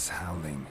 this howling?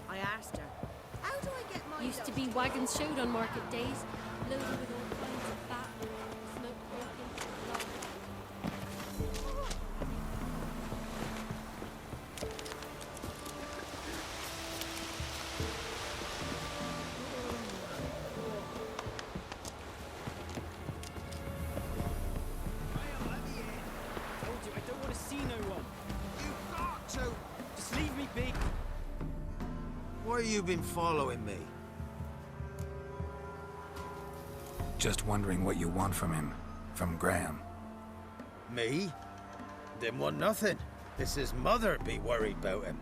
I asked her, how do I get my Used to be wagons showed on market days, loaded with all kinds of fat, smoke Told you, I don't want to see no one. You've got to! Just leave me be. Why you been following me? Just wondering what you want from him. From Graham. Me? Didn't want nothing. It's his mother be worried about him.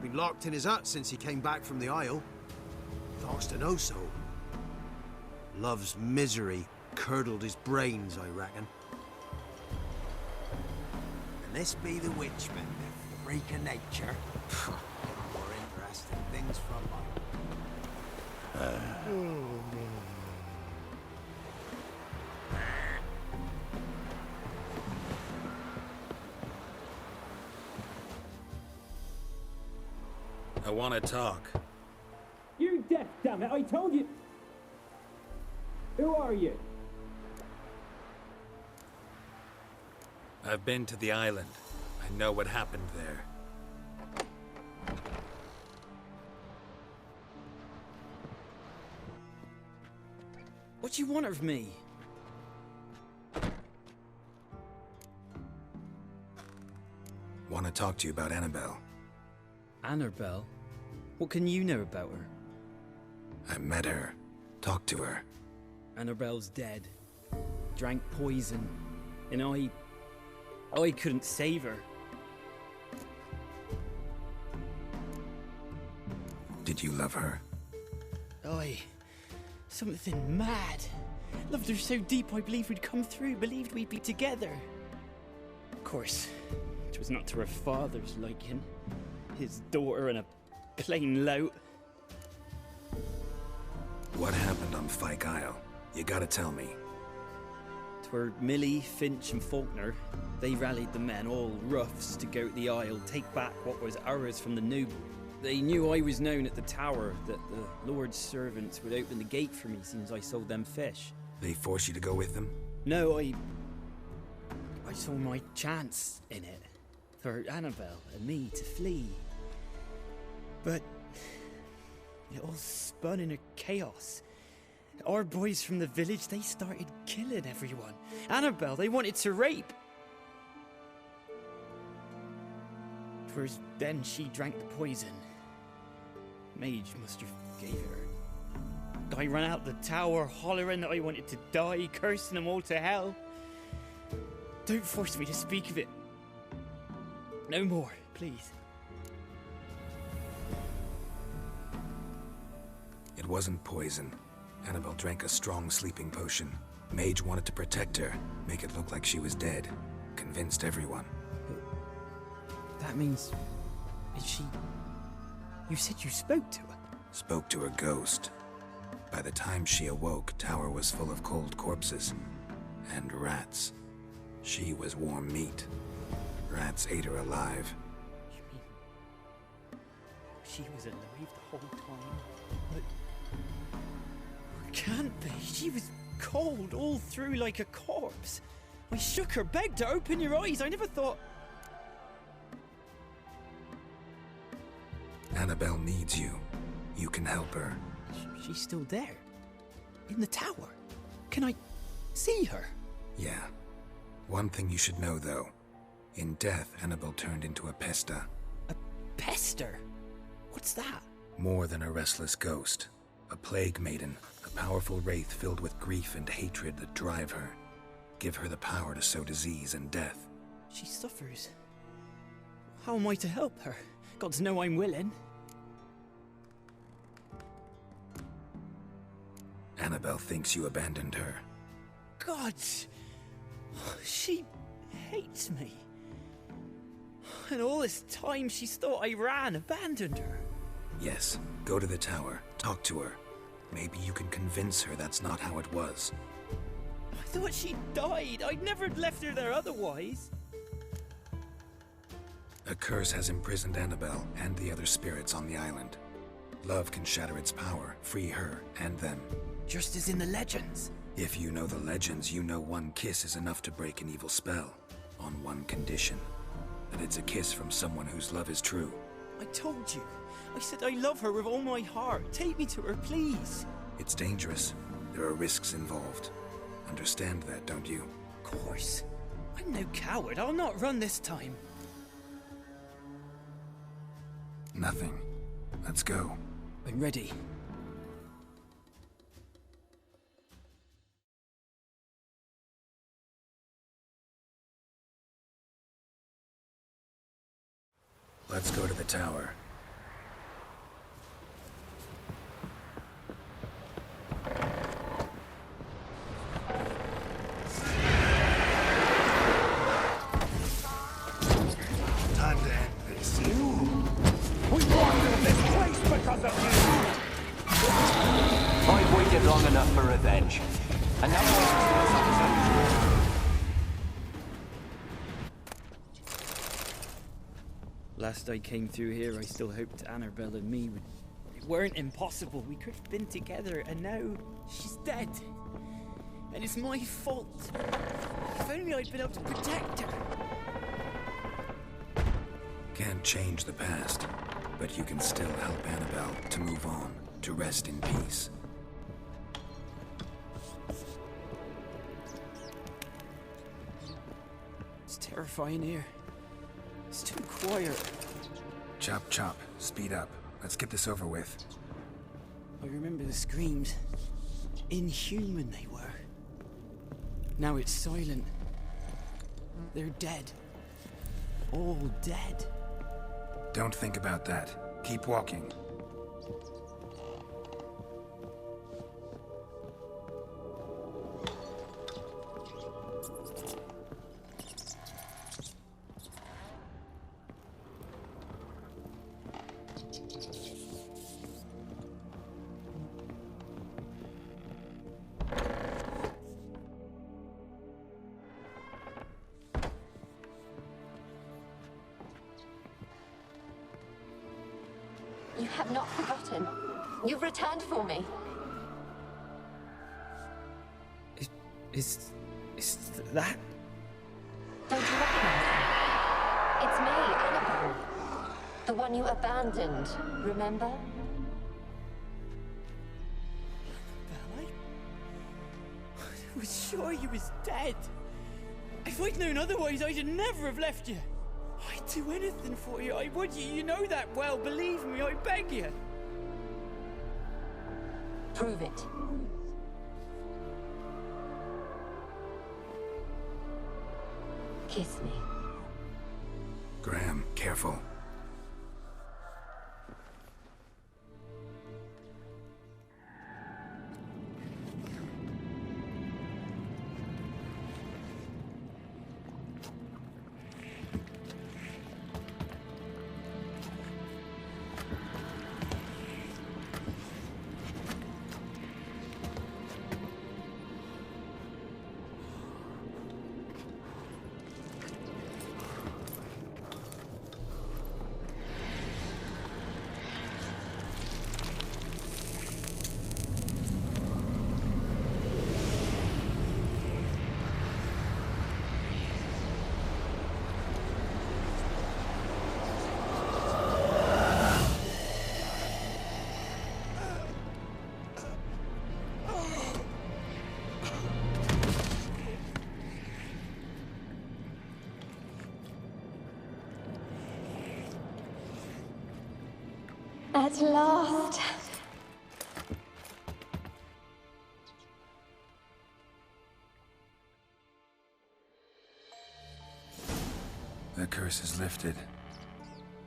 Been locked in his hut since he came back from the Isle. Thoughts to know so. Love's misery curdled his brains, I reckon. And this be the witchman, the freak of nature. More interesting things from I want to talk. You deaf, damn it! I told you. Who are you? I've been to the island. I know what happened there. What do you want of me? Want to talk to you about Annabelle. Annabelle? What can you know about her? I met her. Talked to her. Annabelle's dead. Drank poison. And I couldn't save her. Did you love her? Something mad. Loved her so deep I believed we'd come through, believed we'd be together. Of course, it was not to her father's liking. His daughter and a plain lout. What happened on Fyke Isle? You gotta tell me. 'Twere Millie, Finch and Faulkner. They rallied the men, all roughs, to go to the Isle, take back what was ours from the noble. They knew I was known at the tower, that the Lord's servants would open the gate for me since I sold them fish. They forced you to go with them? No, I saw my chance in it. For Annabelle and me to flee. But it all spun in a chaos. Our boys from the village, they started killing everyone. Annabelle, they wanted to rape. 'Twas then she drank the poison. Mage must have gave it her. I ran out the tower hollering that I wanted to die, cursing them all to hell. Don't force me to speak of it. No more, please. It wasn't poison. Annabelle drank a strong sleeping potion. Mage wanted to protect her, make it look like she was dead. Convinced everyone. That means... is she... You said you spoke to her? Spoke to her ghost. By the time she awoke, tower was full of cold corpses. And rats. She was warm meat. Rats ate her alive. You mean... she was alive the whole time? But... can't be. She was cold all through like a corpse. I shook her, begged her, open your eyes. I never thought... Annabelle needs you. You can help her. She's still there. In the tower. Can I see her? Yeah. One thing you should know, though. In death, Annabelle turned into a pesta. A pester? What's that? More than a restless ghost. A plague maiden, a powerful wraith filled with grief and hatred that drive her. Give her the power to sow disease and death. She suffers. How am I to help her? Gods know I'm willing. Annabelle thinks you abandoned her. Gods! She hates me. And all this time she's thought I abandoned her. Yes, go to the tower, talk to her. Maybe you can convince her that's not how it was. I thought she died. I'd never left her there otherwise. A curse has imprisoned Annabelle and the other spirits on the island. Love can shatter its power, free her and them. Just as in the legends. If you know the legends, you know one kiss is enough to break an evil spell. On one condition. That it's a kiss from someone whose love is true. I told you. I said I love her with all my heart. Take me to her, please. It's dangerous. There are risks involved. Understand that, don't you? Of course. I'm no coward. I'll not run this time. Nothing. Let's go. I'm ready. Let's go to the tower. Time to end this. We wanted this place because of you! I've waited long enough for revenge. And now I Last I came through here, I still hoped Annabelle and me weren't impossible. We could have been together, and now she's dead. And it's my fault. If only I'd been able to protect her. Can't change the past, but you can still help Annabelle to move on, to rest in peace. It's terrifying here. It's too quiet. Chop, chop. Speed up. Let's get this over with. I remember the screams. Inhuman they were. Now it's silent. They're dead. All dead. Don't think about that. Keep walking. You have not forgotten. You've returned for me. Is that? Don't you recognize me? It's me, Annabelle. The one you abandoned, remember? Annabelle, I was sure you was dead. If I'd known otherwise, I'd never have left you. I'd do anything for you, I would. You know that well. Believe me, I beg you. Prove it. Kiss me. Graham, careful. At last. The curse is lifted,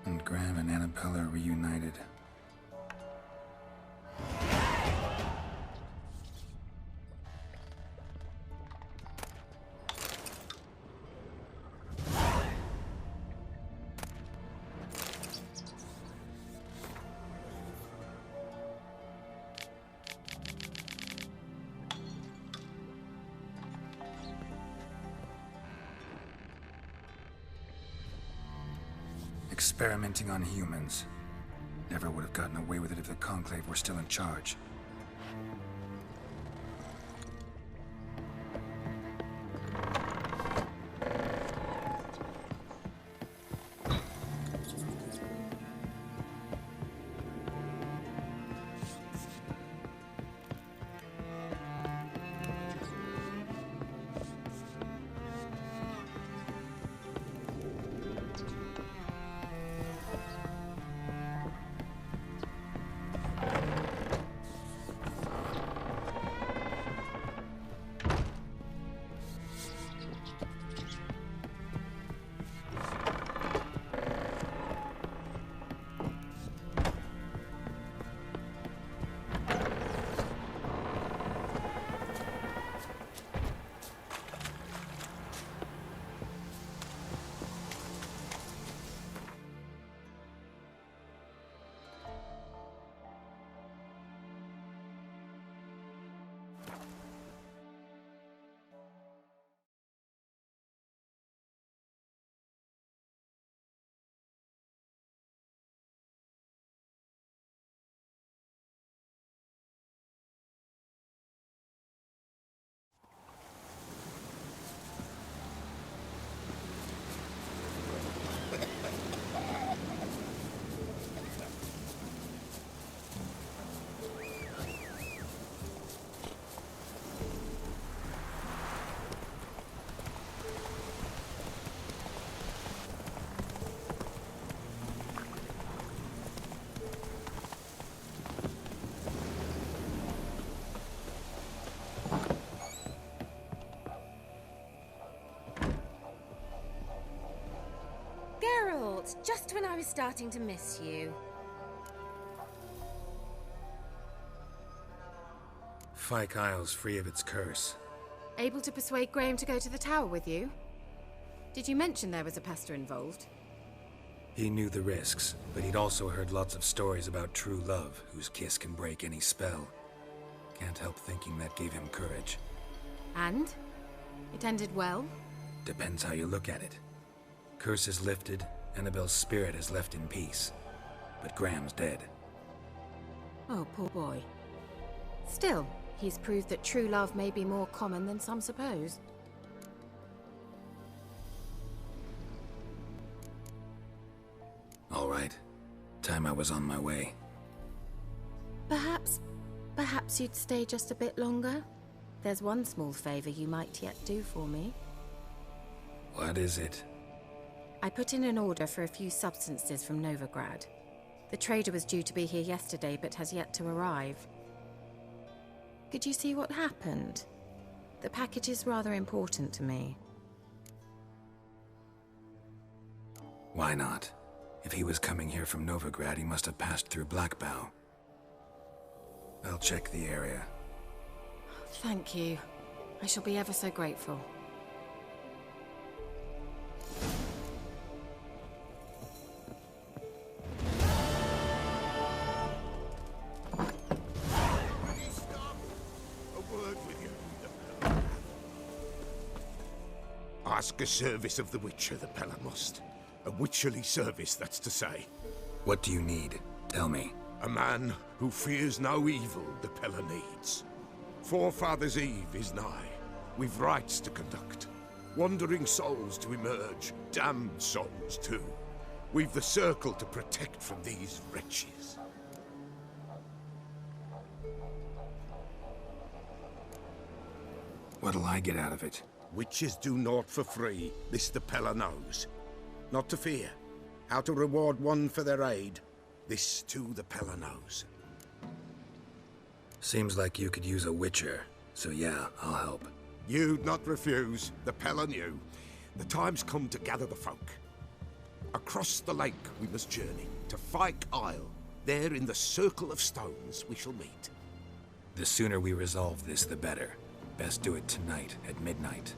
and Graham and Annabelle are reunited. Experimenting on humans. Never would have gotten away with it if the Conclave were still in charge. Just when I was starting to miss you. Fyke Isle's free of its curse. Able to persuade Graham to go to the tower with you? Did you mention there was a pester involved? He knew the risks, but he'd also heard lots of stories about true love, whose kiss can break any spell. Can't help thinking that gave him courage. And? It ended well? Depends how you look at it. Curse is lifted, Annabelle's spirit is left in peace. But Graham's dead. Oh, poor boy. Still, he's proved that true love may be more common than some suppose. All right. Time I was on my way. Perhaps you'd stay just a bit longer? There's one small favor you might yet do for me. What is it? I put in an order for a few substances from Novigrad. The trader was due to be here yesterday, but has yet to arrive. Could you see what happened? The package is rather important to me. Why not? If he was coming here from Novigrad, he must have passed through Blackbough. I'll check the area. Thank you. I shall be ever so grateful. Ask a service of the Witcher, the Pella must. A witcherly service, that's to say. What do you need? Tell me. A man who fears no evil the Pella needs. Forefathers' Eve is nigh. We've rites to conduct. Wandering souls to emerge. Damned souls, too. We've the circle to protect from these wretches. What'll I get out of it? Witches do naught for free, this the Pella knows. Not to fear. How to reward one for their aid. This too the Pella knows. Seems like you could use a witcher, so yeah, I'll help. You'd not refuse. The Pella knew. The time's come to gather the folk. Across the lake we must journey, to Fyke Isle. There in the circle of stones we shall meet. The sooner we resolve this, the better. Best do it tonight, at midnight.